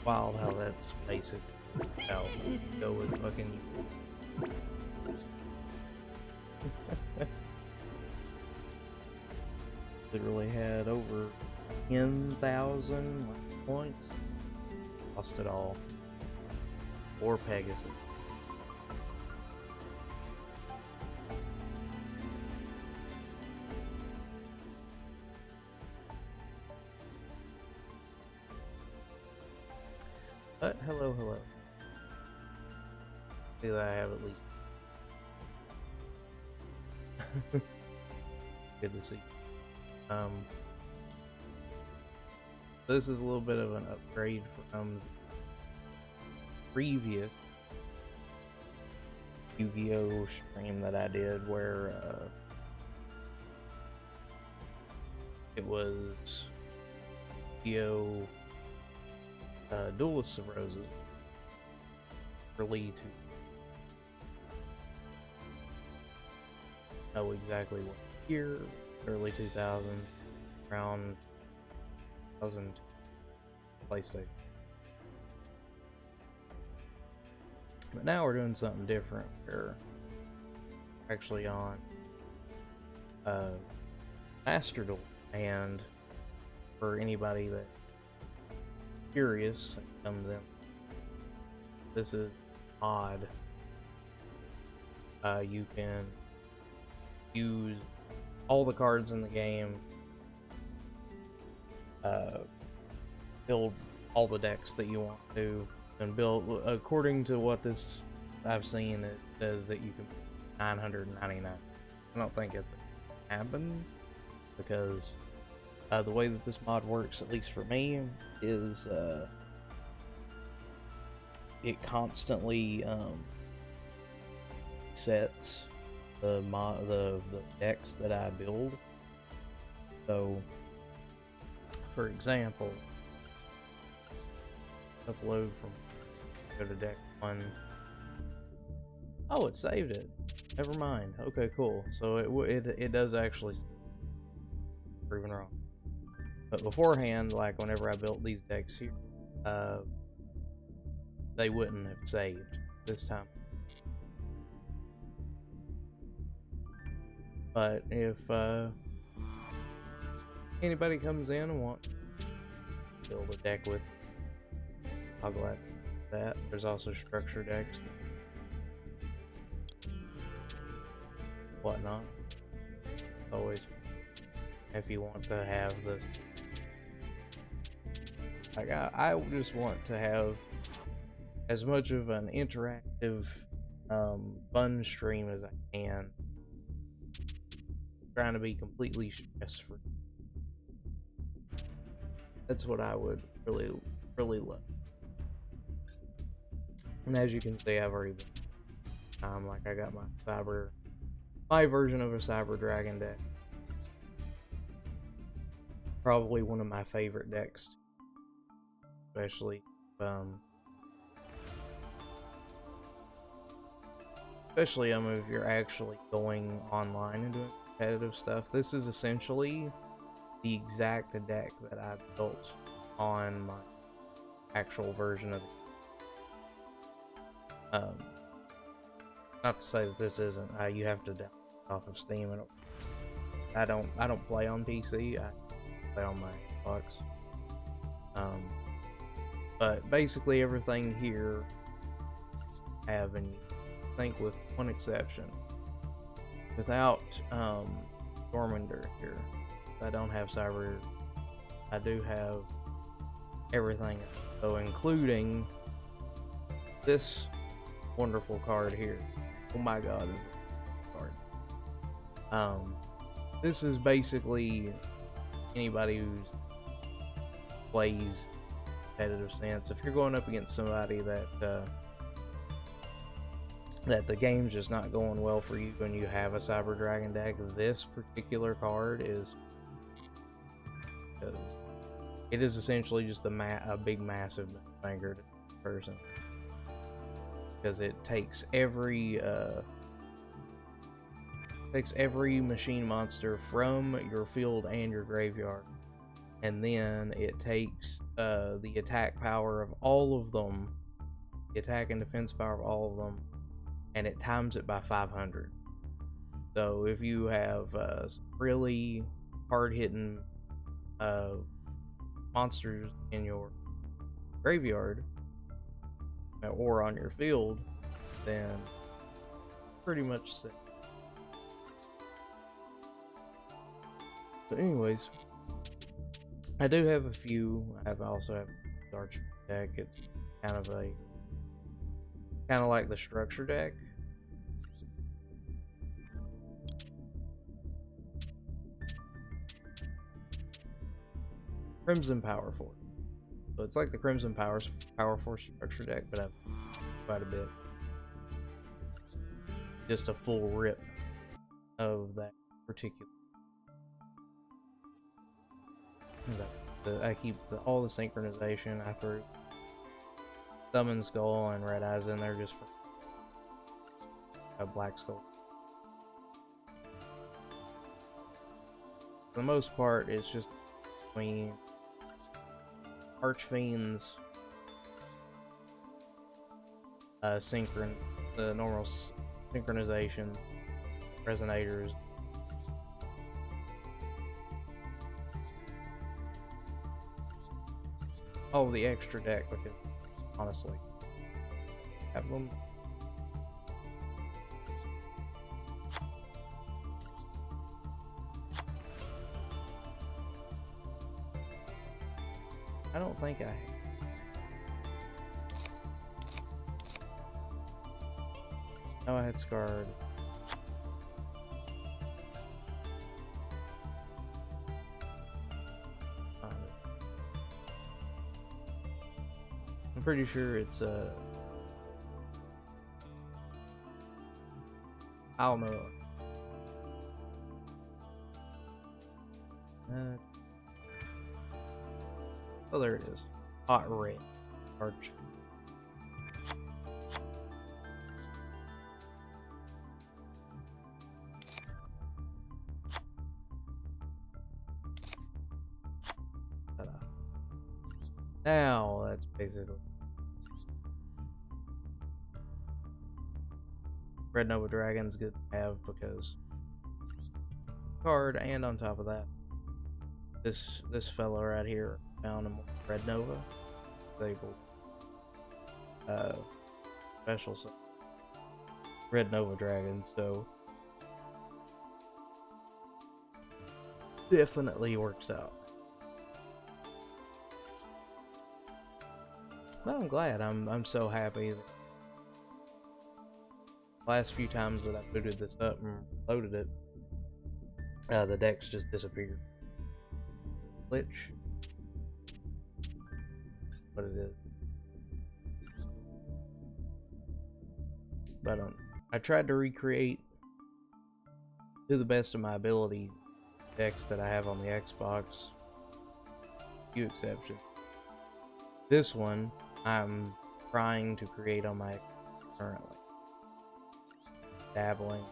Wild how that's basic. How go with fucking. Literally had over 10,000 points. Lost it all. Or Pegasus. But hello, hello. See that I have at least. Good to see. This is a little bit of an upgrade from the previous Yu-Gi-Oh stream that I did, where it was Yu-Gi-Oh Duelists of Roses, early to know exactly what year, early 2000s, around 2000 PlayStation. But now we're doing something different. We're actually on Master Duel, and for anybody that's curious that comes in, this is odd. You can use all the cards in the game, build all the decks that you want to, and build according to what this I've seen. It says that you can 999. I don't think it's happened, because the way that this mod works, at least for me, is it constantly sets the decks that I build. So, for example, upload from go to deck 1. Oh, it saved it. Never mind. Okay, cool. So it does actually proven wrong. But beforehand, like whenever I built these decks here, they wouldn't have saved this time. But if anybody comes in and wants to build a deck with, I'll go ahead and do that. There's also structure decks, whatnot. Always, if you want to have this, like I just want to have as much of an interactive, fun stream as I can. Trying to be completely stress-free. That's what I would really, really love. And as you can see, I've already been, like I got my version of a Cyber Dragon deck. Probably one of my favorite decks, especially if you're actually going online and doing competitive stuff. This is essentially the exact deck that I built on my actual version of the not to say that this isn't, you have to download off of Steam. I don't play on PC, I play on my Xbox. But basically everything here I have, and I think with one exception, without Dormander here, I don't have Cyber. I do have everything, so including this wonderful card here. Oh my god, is this card. This is basically anybody who plays competitive sense. If you're going up against somebody that the game's just not going well for you and you have a Cyber Dragon deck, this particular card is, because it is essentially just a big massive banger to the person, because it takes every machine monster from your field and your graveyard and then it takes the attack power of all of them, the attack and defense power of all of them, and it times it by 500. So if you have really hard-hitting monsters in your graveyard or on your field, then pretty much sick. But anyways, I do have a few. I also have a Archer deck. It's kind of like the structure deck. Crimson Power Force. So it's like the Crimson Power Force structure deck, but I've quite a bit. Just a full rip of that particular. I keep all the synchronization. I threw Summon Skull and Red Eyes in there just for a Black Skull. For the most part, it's just between Archfiend's the normal synchronization, resonators. Oh, the extra deck, because honestly, have them. I don't think I. No, I had Scarred. I'm pretty sure it's I don't know. Oh, there it is. Hot Red. Arch. Now that's basically Red Nova Dragon's good to have because card, and on top of that, this fellow right here found him Red Nova. Able special set. Red Nova Dragon, so definitely works out. But I'm glad. I'm so happy that last few times that I booted this up and loaded it, the decks just disappeared. Glitch. What it is. But I tried to recreate, to the best of my ability, decks that I have on the Xbox. Few exceptions. This one I'm trying to create on my Xbox currently. Dabbling,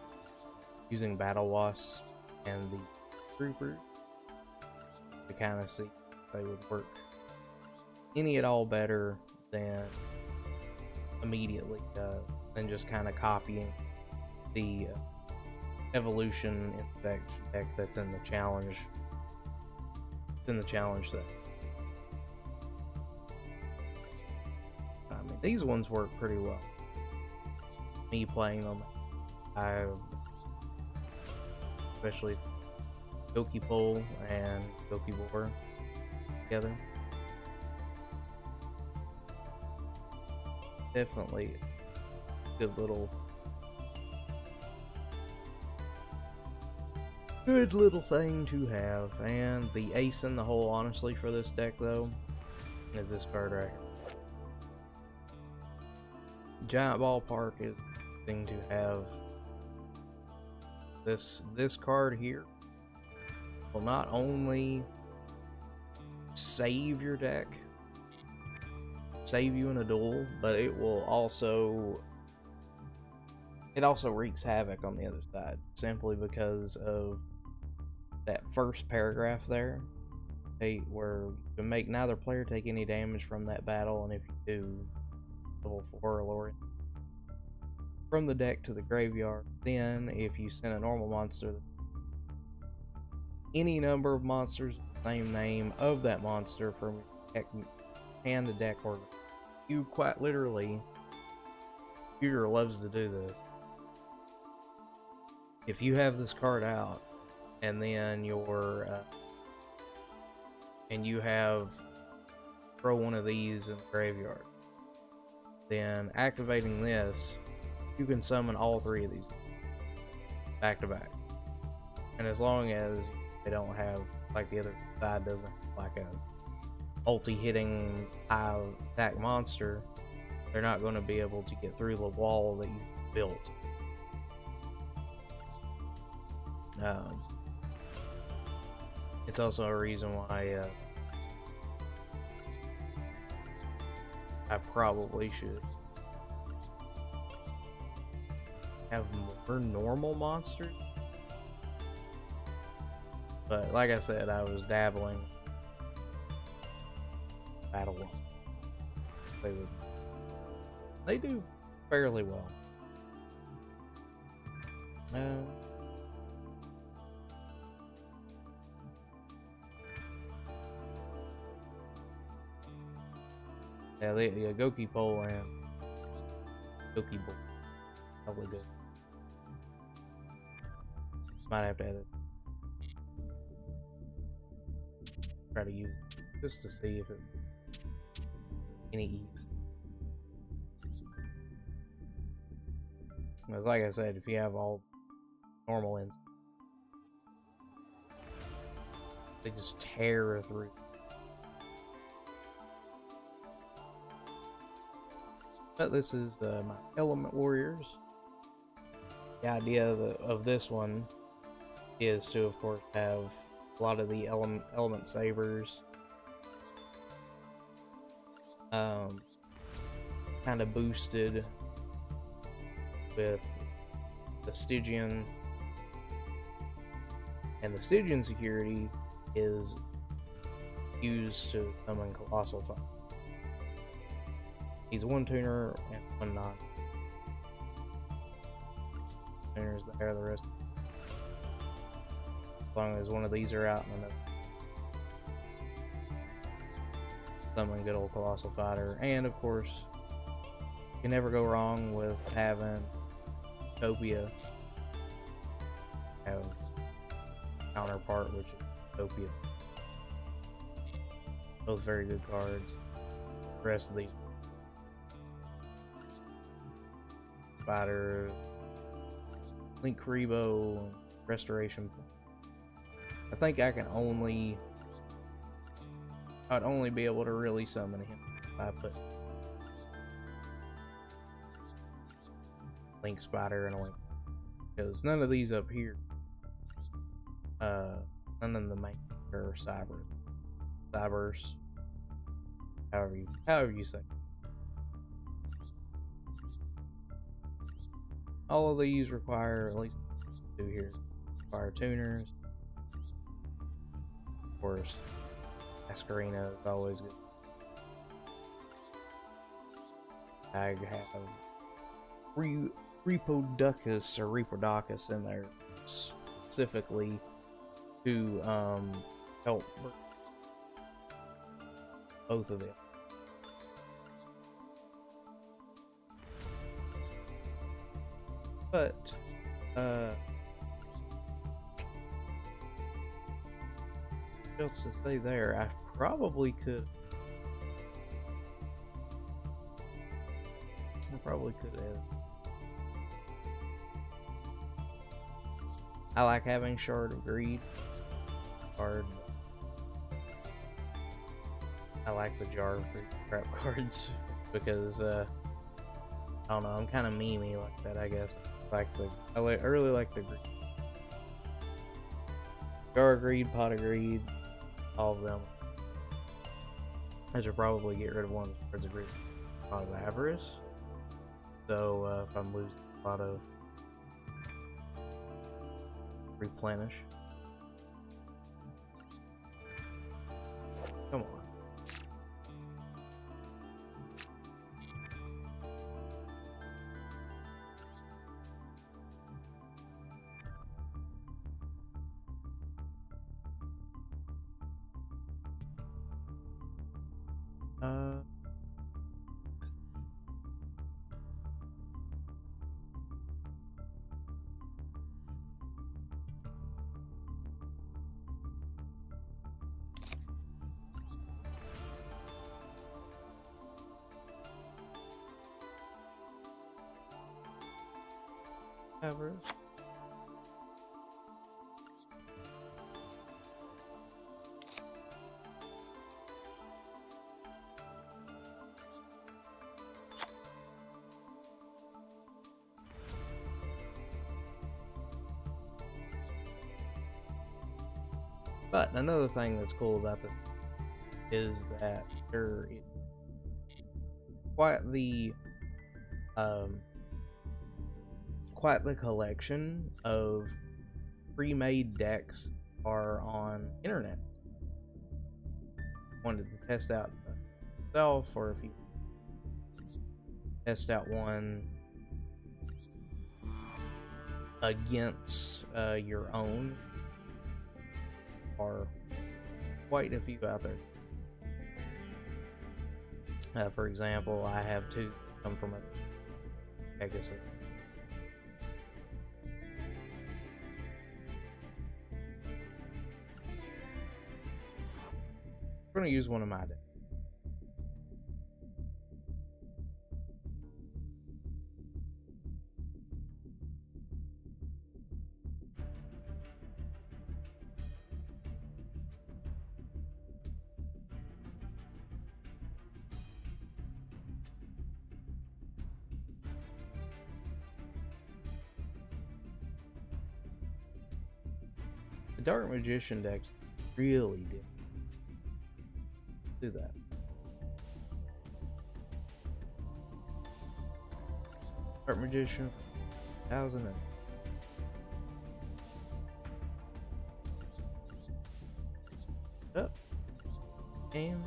using Battle Wasps and the Troopers to kind of see if they would work any at all better than immediately than just kind of copying the evolution insect deck that's in the challenge. It's in the challenge set. I mean, these ones work pretty well. Me playing them, especially Goki Pole and Goki War together. Definitely good little thing to have. And the ace in the hole, honestly, for this deck though, is this card right here. Giant Ballpark is a thing to have. This card here will not only save your deck, save you in a duel, but it also wreaks havoc on the other side, simply because of that first paragraph there. where you can make neither player take any damage from that battle, and if you do, level 4 or lower, from the deck to the graveyard. Then, if you send a normal monster, any number of monsters with the same name of that monster from hand to deck order. You quite literally, computer loves to do this. If you have this card out, and then and you have throw one of these in the graveyard, then activating this, you can summon all 3 of these back to back. And as long as they don't have, like the other side doesn't have like a multi-hitting high attack monster, they're not going to be able to get through the wall that you built. It's also a reason why I probably should have more normal monsters. But like I said, I was dabbling Battle 1. They do fairly well. Yeah, Goki Pole and Goki Bull. Probably good. Might have to edit. Try to use it just to see if it any ease. Because like I said, if you have all normal ins, they just tear through. But this is my Element Warriors. The idea of this one is to, of course, have a lot of the element sabers kind of boosted with the Stygian, and the Stygian security is used to summon Colossal Fire. He's 1 tuner and 1 non. Tuners there, the rest. As long as one of these are out and another. Summon good old Colossal Fighter. And of course, you can never go wrong with having Utopia have counterpart, which is Utopia. Both very good cards. The rest of these Fighter, Link Rebo, Restoration. I think I'd only be able to really summon him if I put Link Spider and a Link, because none of these up here, none of the main are Cybers, however you say. All of these require, at least 2 here, require tuners. Of course, Masquerina is always good. I have Repodocus or Repodocus in there specifically to help both of them. But what else to say there? I probably could have. I like having Shard of Greed card. I like the Jar of Greed crap cards because I don't know, I'm kind of memey like that, I guess. I really like the Greed. Jar of Greed, Pot of Greed, all of them. I should probably get rid of one of the cards of Greed. Pot of Avarice. So if I'm losing a lot of replenish. Uh, covers. But another thing that's cool about this is that there is um, quite the collection of pre-made decks are on internet. Wanted to test out myself, or if you test out one against your own, are quite a few out there. For example, I have two come from a Pegasus. I'm going to use one of my decks. The Dark Magician decks really did do that. Dark Magician, 1000 up and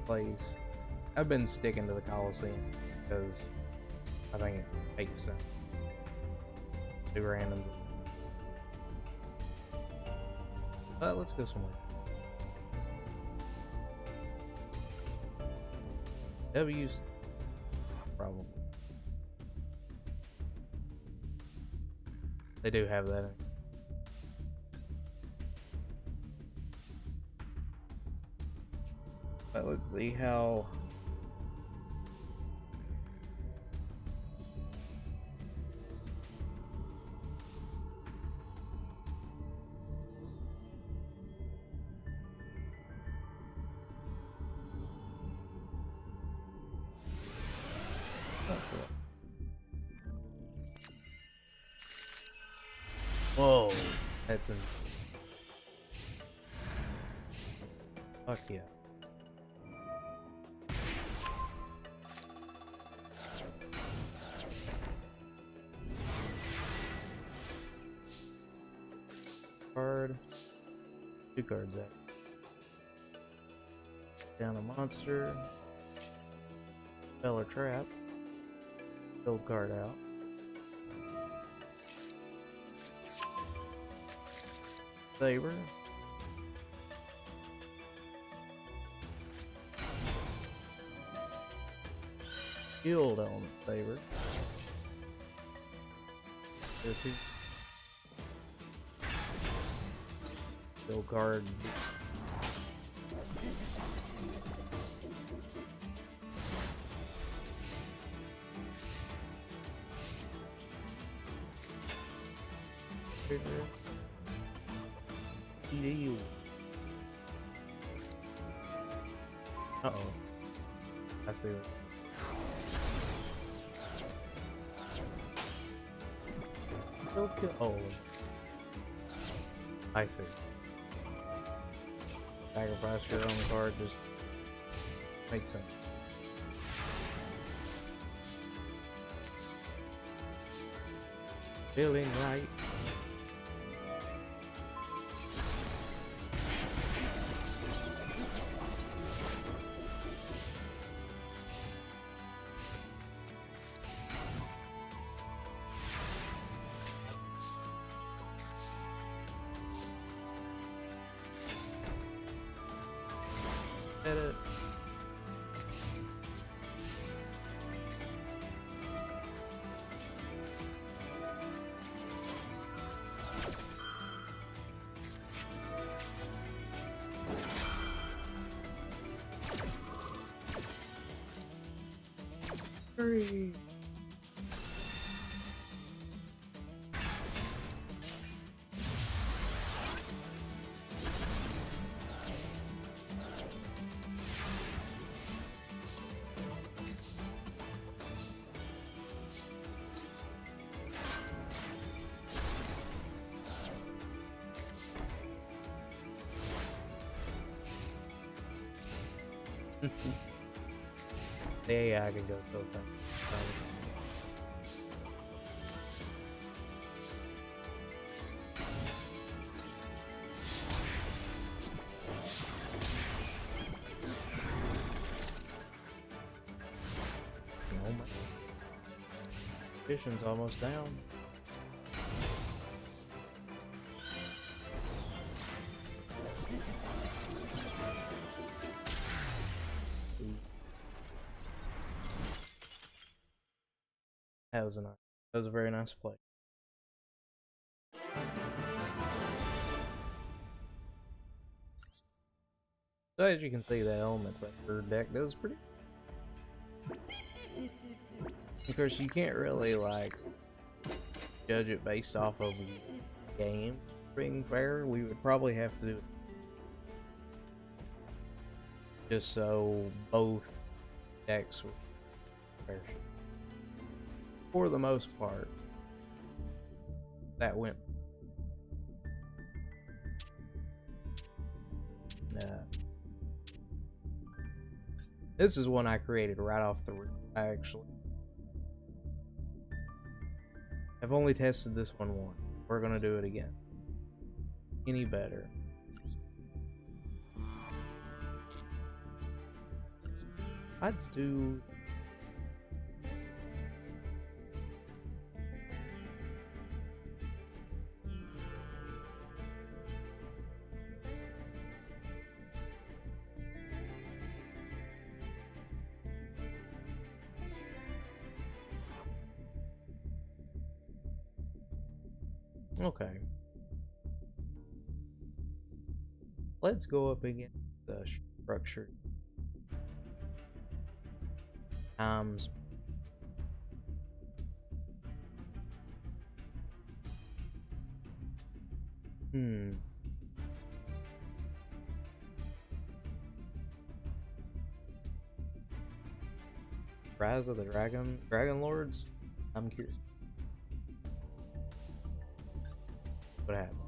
plays. I've been sticking to the Coliseum because I think it makes sense. Too random. But let's go somewhere. W's problem. They do have that. But let's see how. Whoa, that's an. Fuck yeah. Card. 2 cards out. Down a monster. Spell or trap. Build card out. Saber. Shield element saber. There are 2. Build card. Deal. Uh-oh. I see it. Okay. Oh. I see. Sacrifice your own card just makes sense. Feeling right. Edit. Hurry. The AI can go so fast. Oh my. Vision's almost down. That was a very nice play. So as you can see, the elements that her deck does pretty. Of course, you can't really like judge it based off of the game being fair. We would probably have to do it just so both decks were fair. For the most part, that went. This is one I created right off the rip. I've only tested this one once. We're gonna do it again. Any better? I do. Okay. Let's go up against the structure times. Rise of the Dragon Lords? I'm curious. What happened?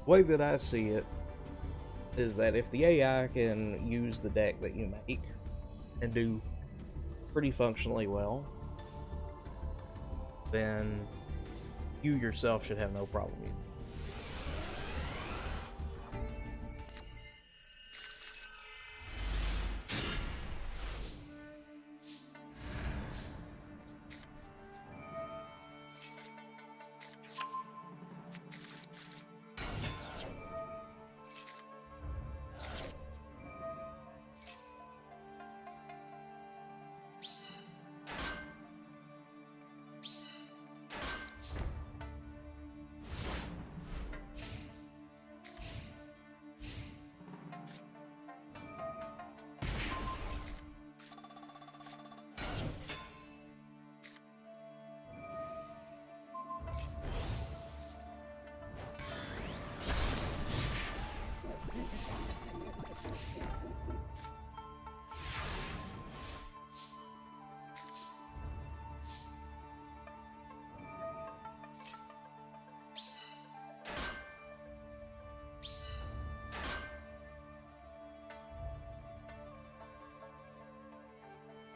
The way that I see it is that if the AI can use the deck that you make and do pretty functionally well, then you yourself should have no problem using it.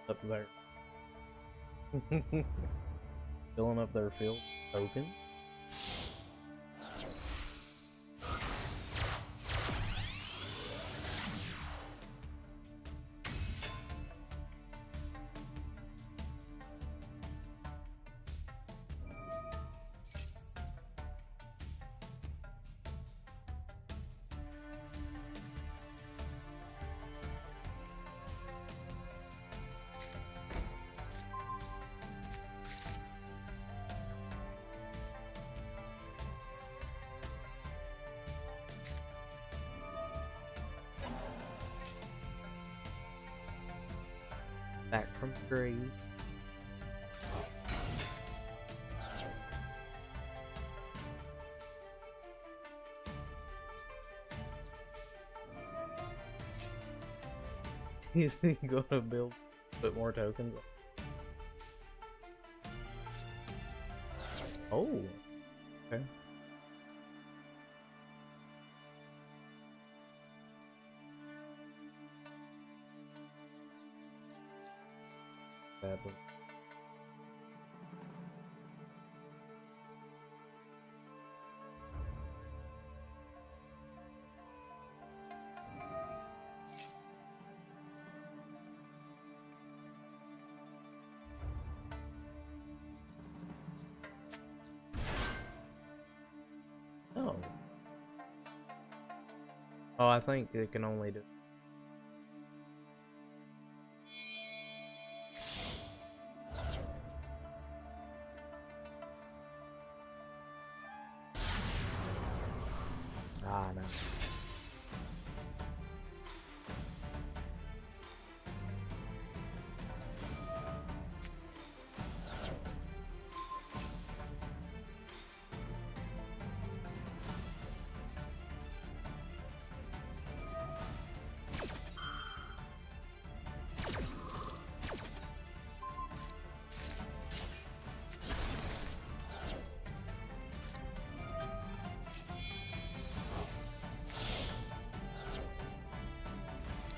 Up there. Filling up their field token. back from the grave. He's gonna build a bit more tokens. Oh, okay. Badly. Oh. Oh, I think it can only do. Ah, no.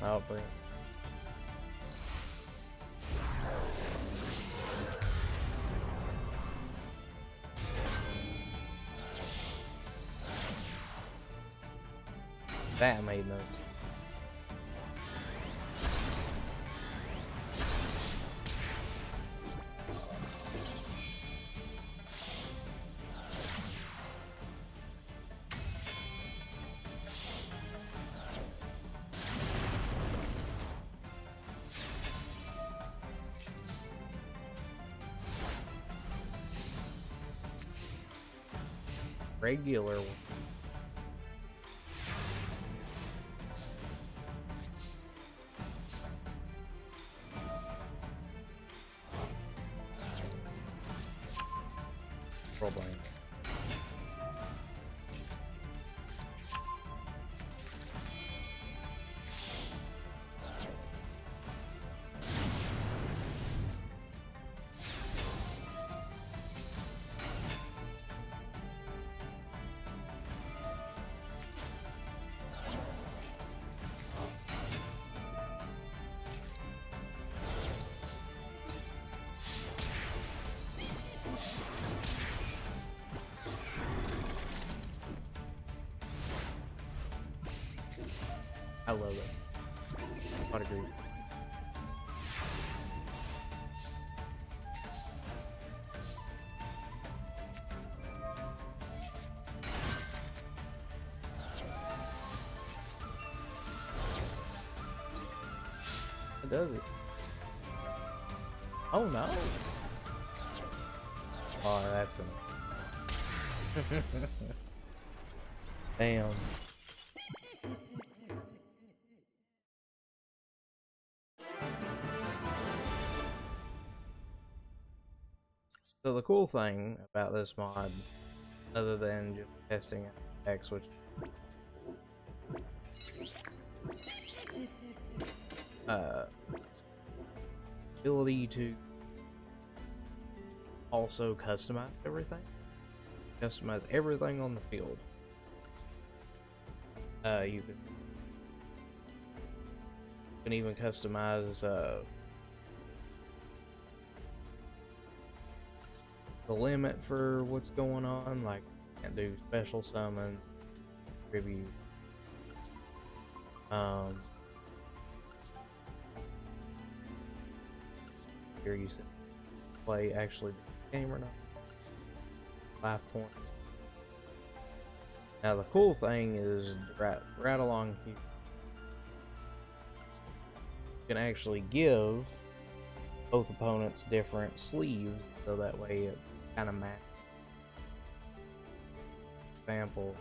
Oh, but that made no sense. Regular one. Problem. I love it. I'd agree. It does it. Oh no! Oh, that's gonna. Damn. So the cool thing about this mod, other than just testing X, which ability to also customize everything on the field. You can even customize the limit for what's going on, like you can do special summon, tribute, here you said play actually the game or not, 5 points. Now the cool thing is right along here you can actually give both opponents different sleeves, so that way it kind of matches. Example,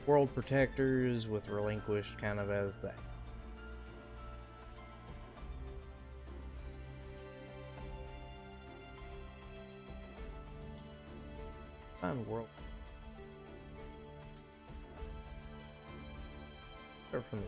World Protectors with Relinquished kind of as the Find world. Start from the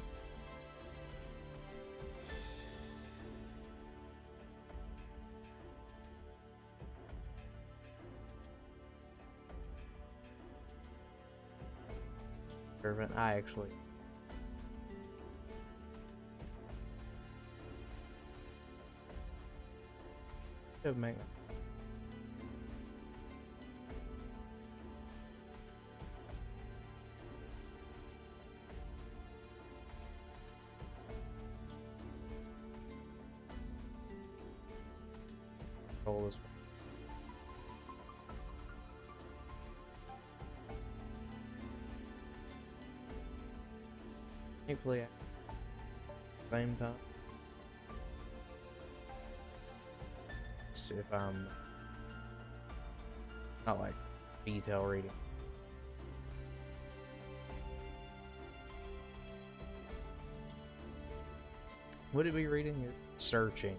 servant. I actually should make that. Control this one. Thankfully, at the same time, if I'm not like detail reading. Would it be reading or searching?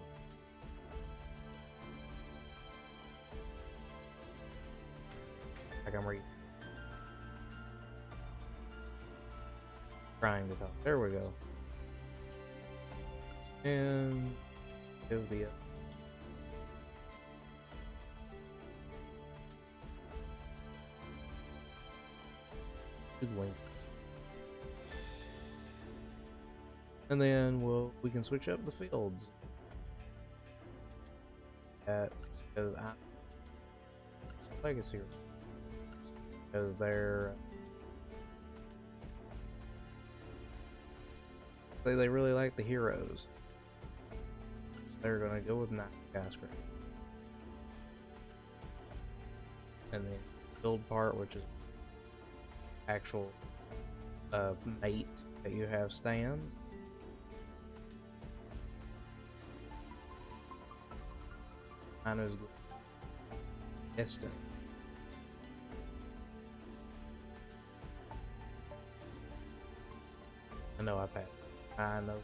Like I'm reading. Trying to talk. There we go. And it'll be up. Good links. And then we can switch up the fields. Because legacy, because they really like the heroes. They're gonna go with Skyscraper. And the build part, which is actual mate that you have stands. I know is distant. I know I passed. I know.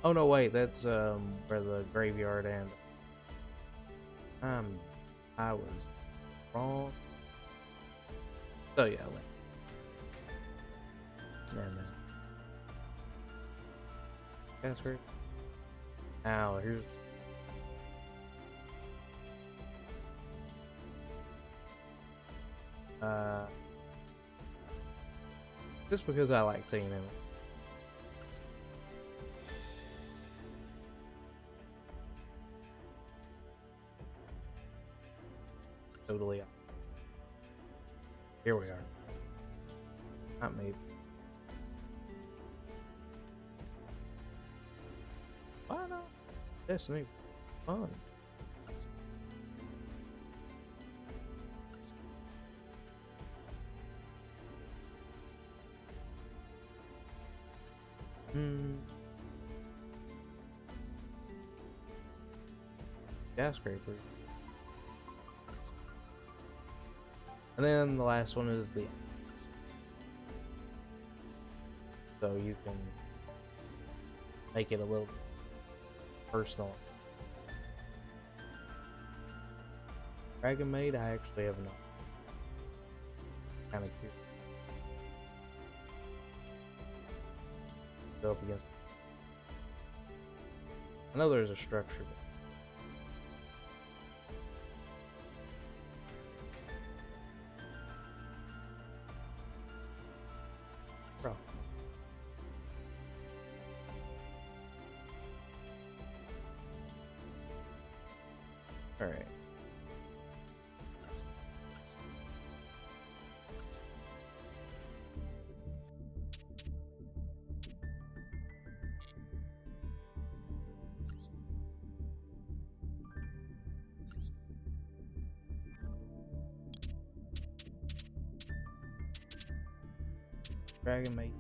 Oh no, wait, that's where the graveyard and I was wrong. So yeah, that's right. Now here's just because I like seeing him. Totally. Here we are. Not me. Why not? Destiny. Fun. Skyscraper. And then the last one is the so you can make it a little personal. Dragon Maid, I actually have not. Kind of cute. Go up against. I know there's a structure, but bro. All right. Dragon Maid.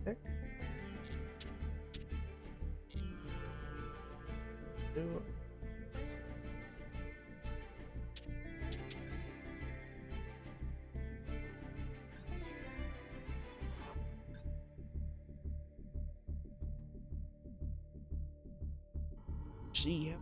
Okay. Do it. See ya.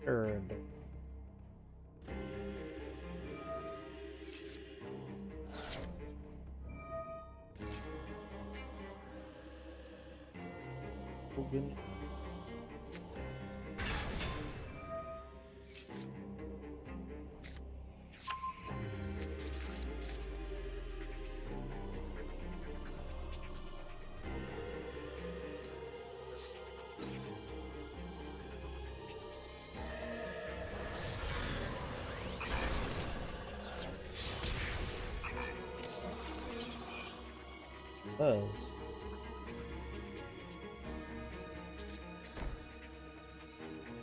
Third. Open. Buzz.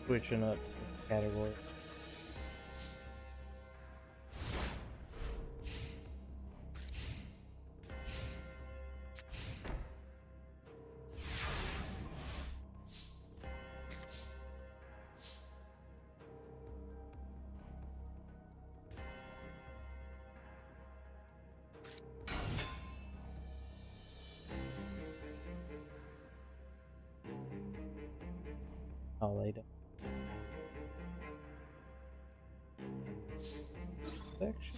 Switching up the category. I'll lay down. Section.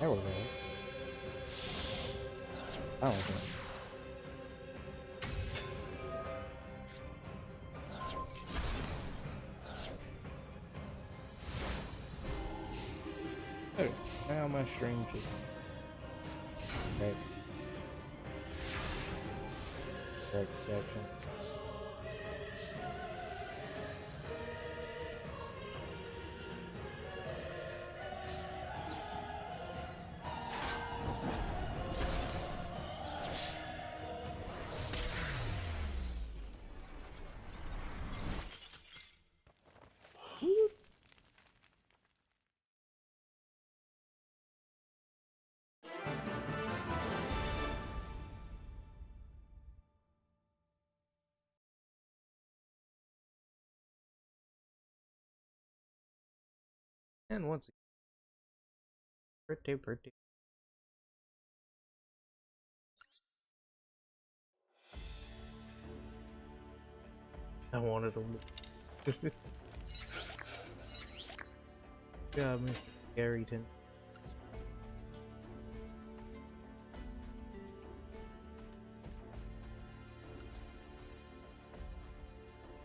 There we go. Oh, okay. Oh, now my stream just correct section. And once again, pretty. I wanted them. God, Mr. Garrington.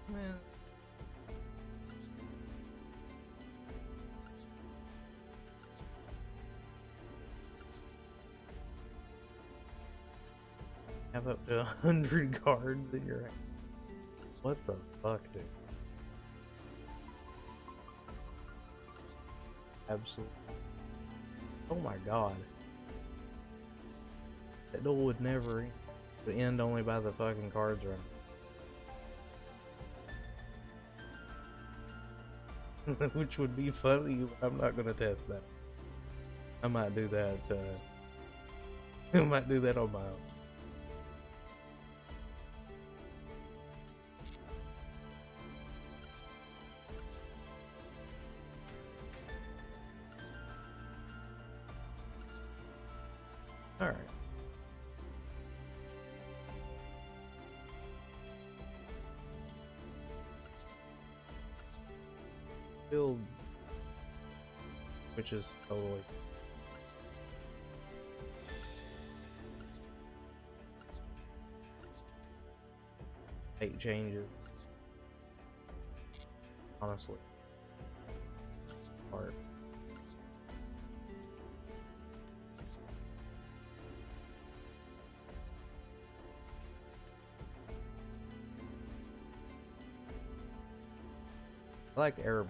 Man. Have up to 100 cards in your hand. What the fuck, dude? Absolutely. Oh my god. That door would never end. But end only by the fucking cards running. Which would be funny, but I'm not gonna test that. I might do that, I might do that on my own. Alright. Build, which is totally 8 changes. Honestly. Hard. I like air